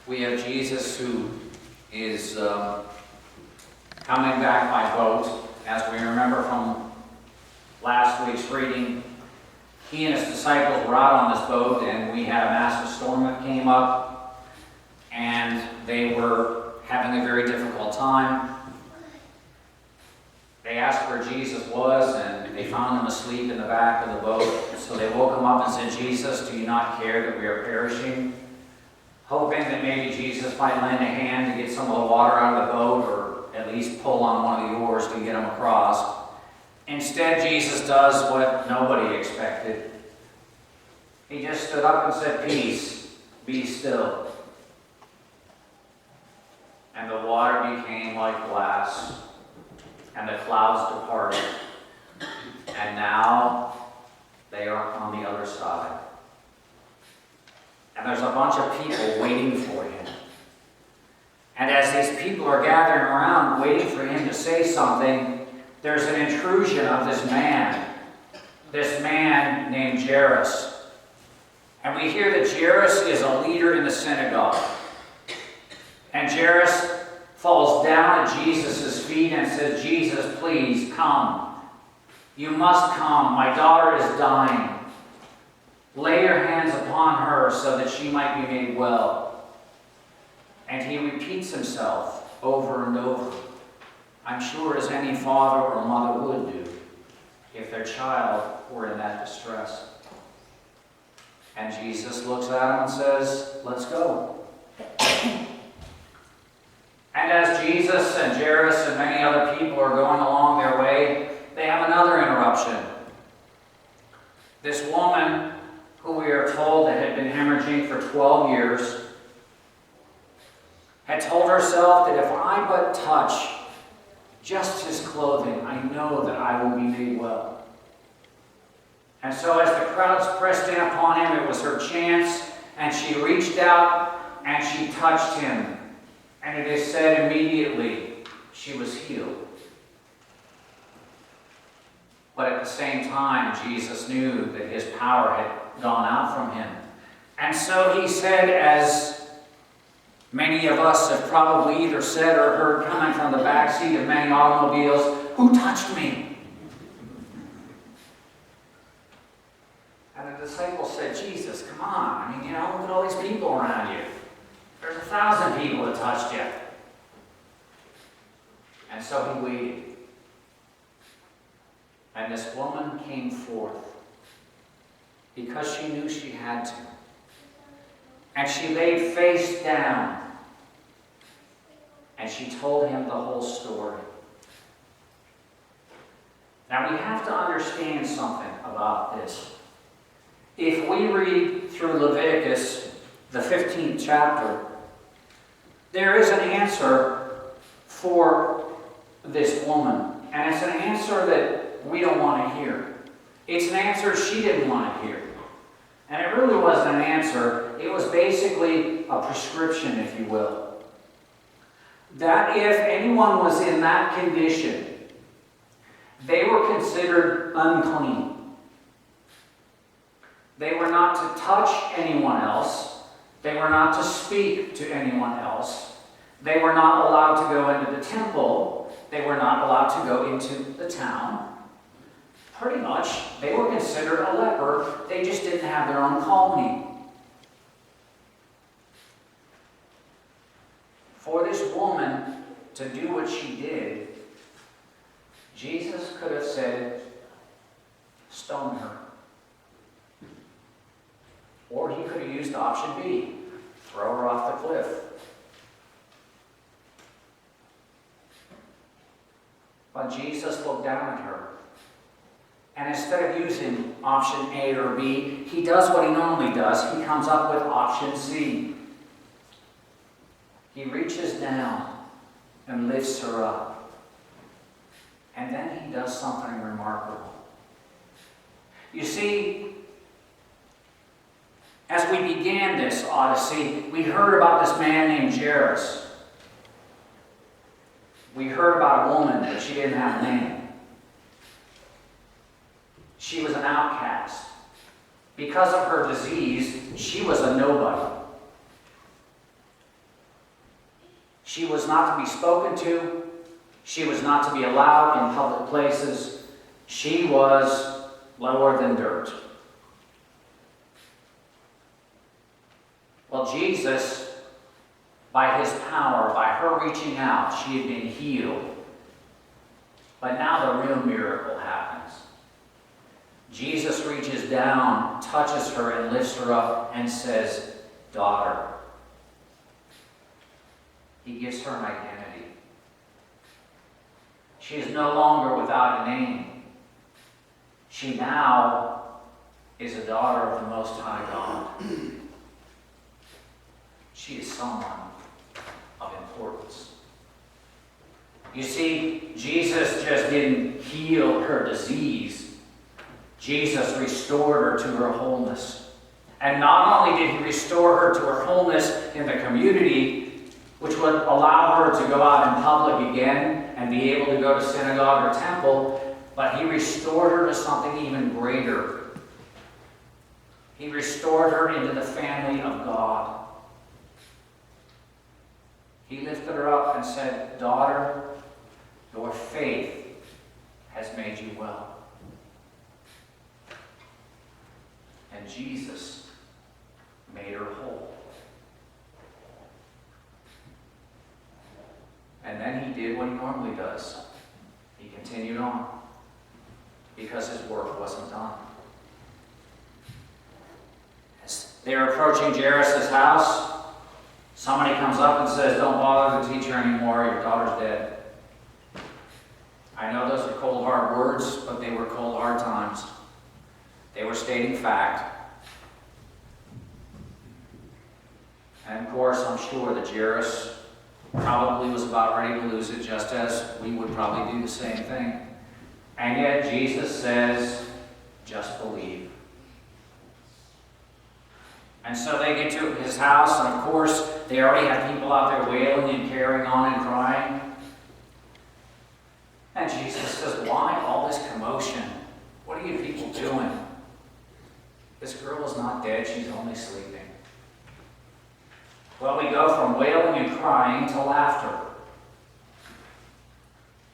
We have Jesus who is coming back by boat. As we remember from last week's reading, he and his disciples were out on this boat, and we had a massive storm that came up, and they were having a very difficult time. They asked where Jesus was, and they found him asleep in the back of the boat. So they woke him up and said, "Jesus, do you not care that we are perishing?" Hoping that maybe Jesus might lend a hand to get some of the water out of the boat, or at least pull on one of the oars to get them across. Instead, Jesus does what nobody expected. He just stood up and said, "Peace, be still." And the water became like glass, and the clouds departed. And now they are on the other side. And there's a bunch of people waiting for him. And as these people are gathering around, waiting for him to say something, there's an intrusion of this man named Jairus. And we hear that Jairus is a leader in the synagogue. And Jairus falls down at Jesus' feet and says, "Jesus, please come. You must come. My daughter is dying. Lay your hands upon her so that she might be made well." And he repeats himself over and over. I'm sure as any father or mother would do if their child were in that distress. And Jesus looks at him and says, "Let's go." And as Jesus and Jairus and many other people are going along their way, they have another interruption. This woman, who we are told that had been hemorrhaging for 12 years, had told herself that if I but touch just his clothing, I know that I will be made well. And so as the crowds pressed in upon him, it was her chance, and she reached out and she touched him. And it is said immediately she was healed. But at the same time, Jesus knew that his power had gone out from him. And so he said, as many of us have probably either said or heard coming from the back seat of many automobiles, "Who touched me?" And the disciples said, "Jesus, come on. Look at all these people around you. There's 1,000 people that touched you." And so he waited. And this woman came forth because she knew she had to. And she laid face down. And she told him the whole story. Now we have to understand something about this. If we read through Leviticus, the 15th chapter, there is an answer for this woman. And it's an answer that we don't want to hear. It's an answer she didn't want to hear. And it really wasn't an answer. It was basically a prescription, if you will. That if anyone was in that condition, they were considered unclean. They were not to touch anyone else. They were not to speak to anyone else. They were not allowed to go into the temple. They were not allowed to go into the town. Pretty much, they were considered a leper. They just didn't have their own colony. For this woman to do what she did, Jesus could have said, "Stone her." Or he could have used option B, throw her off the cliff. But Jesus looked down at her. And instead of using option A or B, he does what he normally does. He comes up with option C. He reaches down and lifts her up. And then he does something remarkable. You see, as we began this odyssey, we heard about this man named Jairus. We heard about a woman, but she didn't have a name. She was an outcast. Because of her disease, she was a nobody. She was not to be spoken to. She was not to be allowed in public places. She was lower than dirt. Well, Jesus, by his power, by her reaching out, she had been healed. But now the real miracle happens. Jesus reaches down, touches her, and lifts her up and says, "Daughter." He gives her an identity. She is no longer without a name. She now is a daughter of the Most High God. She is someone of importance. You see, Jesus just didn't heal her disease. Jesus restored her to her wholeness. And not only did he restore her to her wholeness in the community, which would allow her to go out in public again and be able to go to synagogue or temple, but he restored her to something even greater. He restored her into the family of God. He lifted her up and said, "Daughter, your faith has made you well." And Jesus made her whole. And then he did what he normally does. He continued on because his work wasn't done. As they're approaching Jairus' house, somebody comes up and says, "Don't bother the teacher anymore, your daughter's dead." I know those are cold, hard words, but they were cold, hard times. They were stating fact. And of course, I'm sure that Jairus probably was about ready to lose it, just as we would probably do the same thing. And yet Jesus says, "Just believe." And so they get to his house, and of course, they already have people out there wailing and carrying on and crying. And Jesus says, "Why all this commotion? What are you people doing? This girl is not dead, she's only sleeping." Well, we go from wailing and crying to laughter.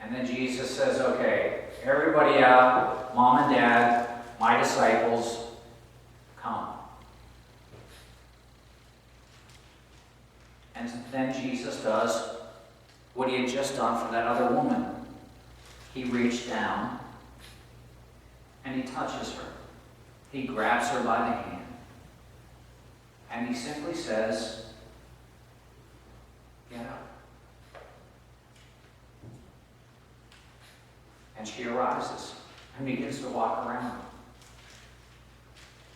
And then Jesus says, "Okay, everybody out, mom and dad, my disciples, come." And then Jesus does what he had just done for that other woman. He reached down and he touches her. He grabs her by the hand. And he simply says, "Get up." And she arises and begins to walk around.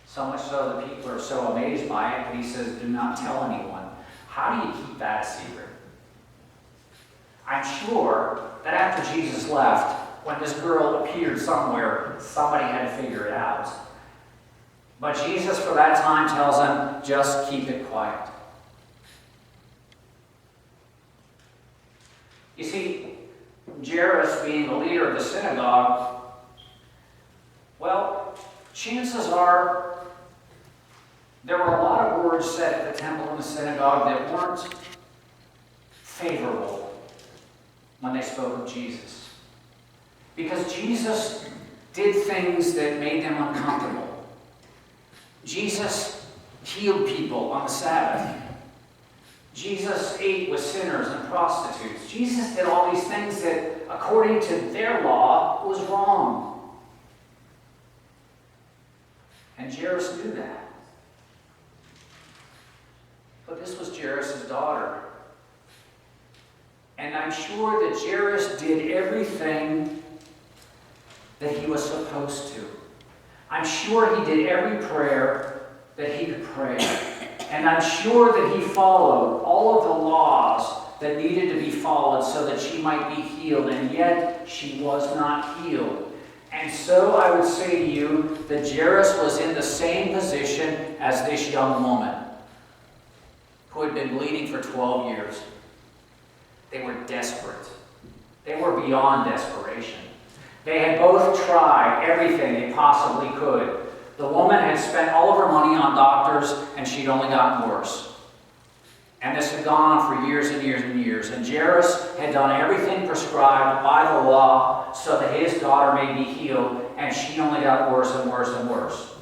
So much so that people are so amazed by it, and he says, "Do not tell anyone." How do you keep that a secret? I'm sure that after Jesus left, when this girl appeared somewhere, somebody had to figure it out. But Jesus, for that time, tells them, "Just keep it quiet." You see, Jairus, being the leader of the synagogue, well, chances are there were a lot of words said at the temple and the synagogue that weren't favorable when they spoke of Jesus. Because Jesus did things that made them uncomfortable. Jesus healed people on the Sabbath. Jesus ate with sinners and prostitutes. Jesus did all these things that, according to their law, was wrong. And Jairus knew that. But this was Jairus' daughter. And I'm sure that Jairus did everything that he was supposed to. I'm sure he did every prayer that he could pray. And I'm sure that he followed all of the laws that needed to be followed so that she might be healed. And yet, she was not healed. And so I would say to you that Jairus was in the same position as this young woman who had been bleeding for 12 years. They were desperate. They were beyond desperation. They had both tried everything they possibly could. The woman had spent all of her money on doctors, and she'd only gotten worse. And this had gone on for years and years and years. And Jairus had done everything prescribed by the law so that his daughter may be healed, and she only got worse and worse and worse.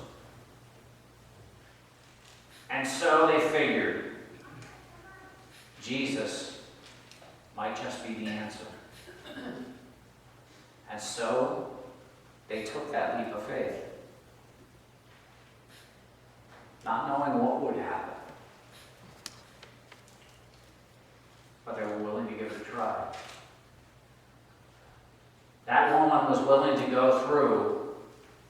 And so they figured Jesus might just be the answer. And so they took that leap of faith, not knowing what would happen. But they were willing to give it a try. That woman was willing to go through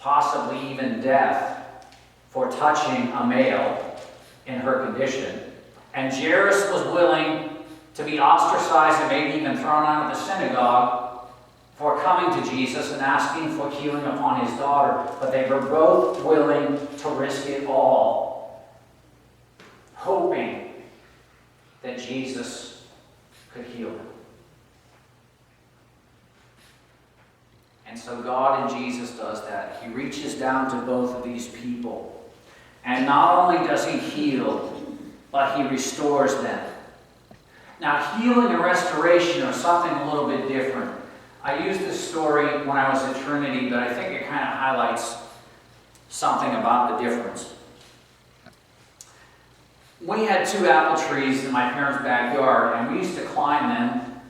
possibly even death for touching a male in her condition. And Jairus was willing to be ostracized and maybe even thrown out of the synagogue for coming to Jesus and asking for healing upon his daughter. But they were both willing to risk it all, hoping that Jesus could heal him. And so God in Jesus does that. He reaches down to both of these people. And not only does he heal, but he restores them. Now, healing and restoration are something a little bit different. I used this story when I was at Trinity, but I think it kind of highlights something about the difference. We had 2 apple trees in my parents' backyard, and we used to climb them,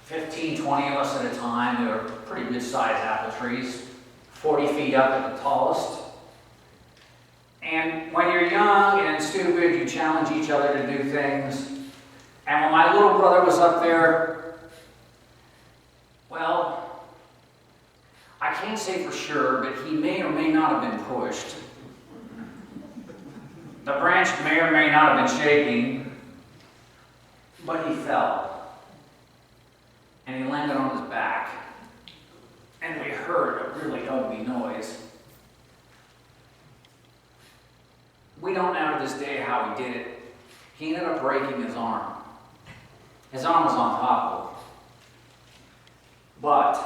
15, 20 of us at a time. They were pretty good-sized apple trees, 40 feet up at the tallest. And when you're young and stupid, you challenge each other to do things. And when my little brother was up there, well, I can't say for sure, but he may or may not have been pushed. The branch may or may not have been shaking, but he fell. And he landed on his back. And we heard a really ugly noise. We don't know to this day how he did it. He ended up breaking his arm. His arm was on top of him. But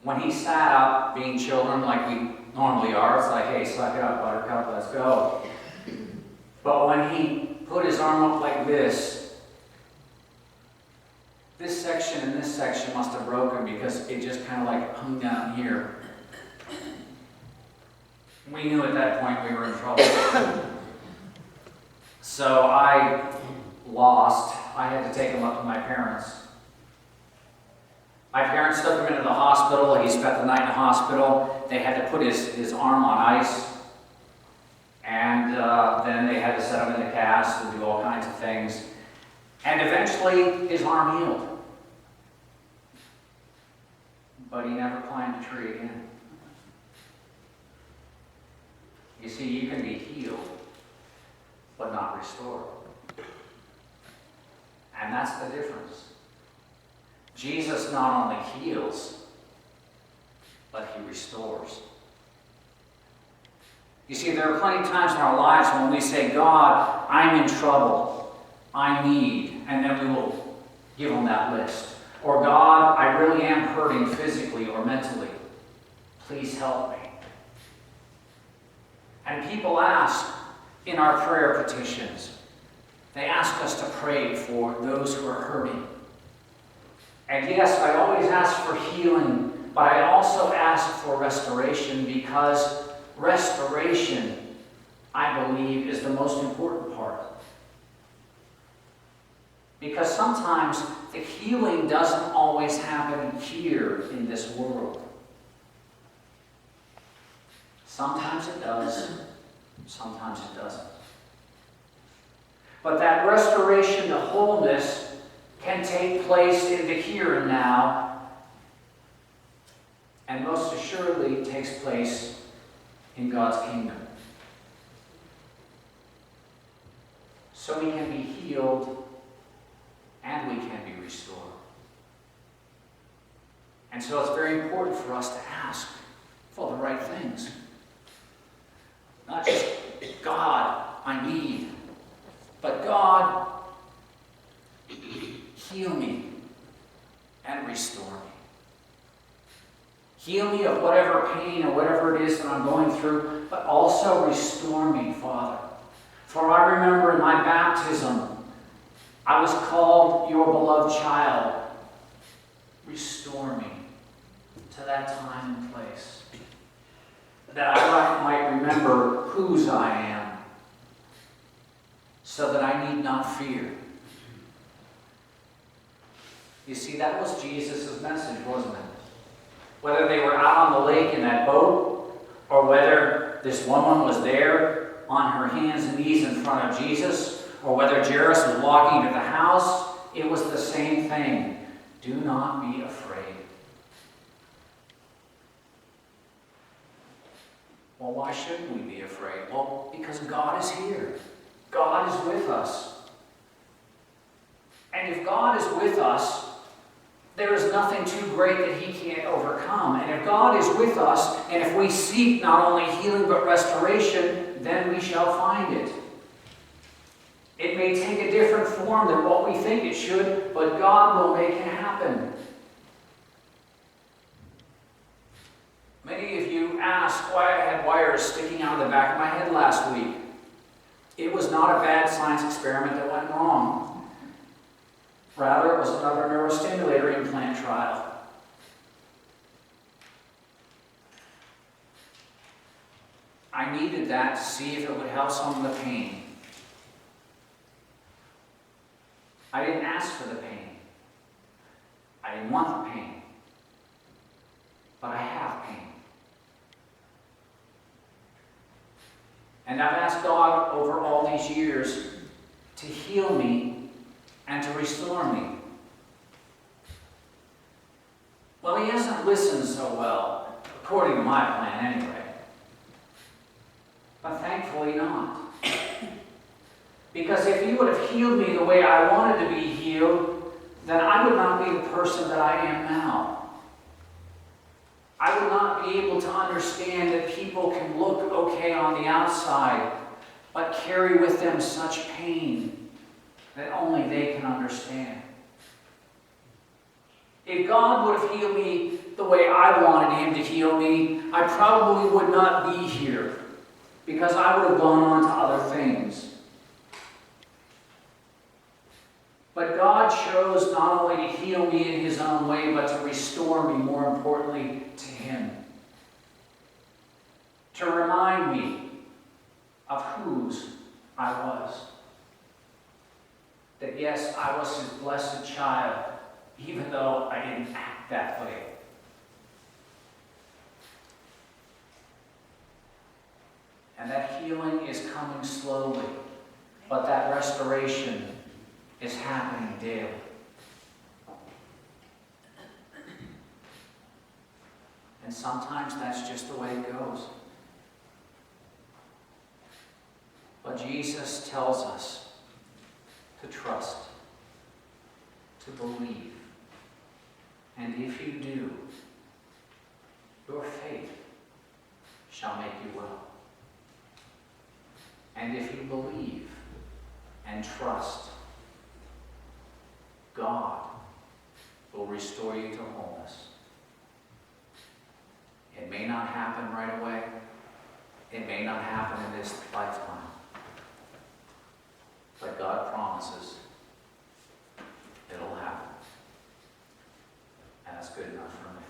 when he sat up, being children like we normally are, it's like, hey, suck it up, buttercup, let's go. But when he put his arm up like this section and this section must have broken because it just kind of like hung down here. We knew at that point we were in trouble. So I lost. I had to take him up to my parents. My parents took him into the hospital. He spent the night in the hospital. They had to put his arm on ice. And then they had to set him in the cast and do all kinds of things. And eventually his arm healed. But he never climbed a tree again. You see, you can be healed, but not restored. And that's the difference. Jesus not only heals, but he restores. You see, there are plenty of times in our lives when we say, God, I'm in trouble, I need, and then we will give him that list. Or God, I really am hurting physically or mentally. Please help me. And people ask in our prayer petitions, they ask us to pray for those who are hurting. And yes, I always ask for healing, but I also ask for restoration because restoration, I believe, is the most important part. Because sometimes the healing doesn't always happen here in this world. Sometimes it does, sometimes it doesn't. But that restoration to wholeness can take place in the here and now, and most assuredly takes place in God's kingdom. So we can be healed and we can be restored. And so it's very important for us to ask for the right things. Not just, God, I need, but God, heal me and restore me. Heal me of whatever pain or whatever it is that I'm going through, but also restore me, Father. For I remember in my baptism, I was called your beloved child. Restore me to that time and place, that I might remember whose I am, so that I need not fear. You see, that was Jesus' message, wasn't it? Whether they were out on the lake in that boat, or whether this woman was there on her hands and knees in front of Jesus, or whether Jairus was walking to the house, it was the same thing. Do not be afraid. Well, why shouldn't we be afraid? Well, because God is here. God is with us. And if God is with us, there is nothing too great that He can't overcome. And if God is with us, and if we seek not only healing but restoration, then we shall find it. It may take a different form than what we think it should, but God will make it happen. Many of you asked why I had wires sticking out of the back of my head last week. It was not a bad science experiment that went wrong. Rather, it was another neurostimulator implant trial. I needed that to see if it would help some of the pain. I didn't ask for the pain. I didn't want the pain. But I have pain. And I've asked God over all these years to heal me and to restore me. Well, He hasn't listened so well, according to my plan anyway. But thankfully not. Because if He would have healed me the way I wanted to be healed, then I would not be the person that I am now. I would not be able to understand that people can look okay on the outside, but carry with them such pain that only they can understand. If God would have healed me the way I wanted Him to heal me, I probably would not be here, because I would have gone on to other things. But God chose not only to heal me in His own way, but to restore me, more importantly, to Him. To remind me of whose I was. That yes, I was His blessed child, even though I didn't act that way. And that healing is coming slowly, but that restoration is happening daily. And sometimes that's just the way it goes. But Jesus tells us to trust, to believe. And if you do, your faith shall make you well. And if you believe and trust, God will restore you to wholeness. It may not happen right away. It may not happen in this lifetime. But God promises it'll happen. And that's good enough for me.